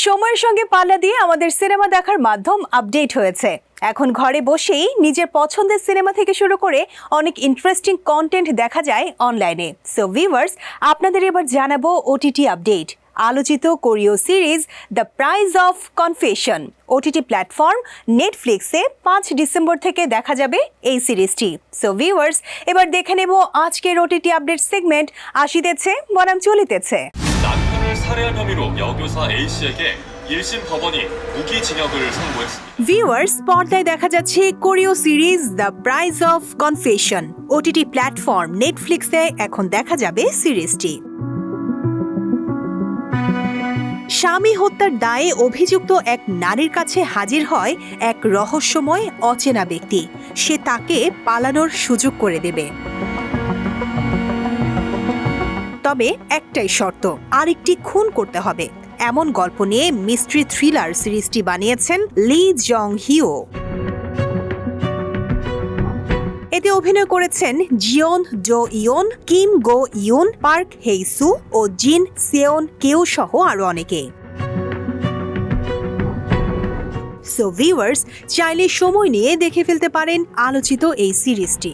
সময়ের সঙ্গে পাল্লা দিয়ে আমাদের সিনেমা দেখার মাধ্যম আপডেট হয়েছে। এখন ঘরে বসেই নিজের পছন্দের সিনেমা থেকে শুরু করে অনেক ইন্টারেস্টিং কন্টেন্ট দেখা যায় অনলাইনে। সো ভিউয়ার্স, আপনাদের এবার জানাবো ওটিটি আপডেট। আলোচিত কোরীয় series the price of confession OTT platform নেটফ্লিক্সে 5 ডিসেম্বর থেকে দেখা যাবে এই সিরিজটি। সো ভিউয়ার্স, এবার দেখে নেব আজকের ওটিটি আপডেট সেগমেন্ট আসিতেছে বনাম চলিতেছে। 남편을 살해한 혐의로 여교사 A씨에게 1심 법원이 무기징역을 선고했습니다. ভিউয়ার্স, পর্দায় দেখা যাচ্ছে কোরীয় series the price of confession OTT platform নেটফ্লিক্সে এখন দেখা যাবে সিরিজটি। স্বামী হত্যার দায়ে অভিযুক্ত এক নারীর কাছে হাজির হয় এক রহস্যময় অচেনা ব্যক্তি। সে তাকে পালানোর সুযোগ করে দেবে, তবে একটাই শর্ত, আরেকটি খুন করতে হবে। এমন গল্প নিয়ে মিস্ট্রি থ্রিলার সিরিজটি বানিয়েছেন লি জং হিও। এতে অভিনয় করেছেন জিওন জো ইয়ন, কিম গো ইয়ুন, পার্ক হেইসু ও জিন সেওন কেউ সহ আরো অনেকে। সো ভিউয়ার্স, চাইলে সময় নিয়ে দেখে ফেলতে পারেন আলোচিত এই সিরিজটি।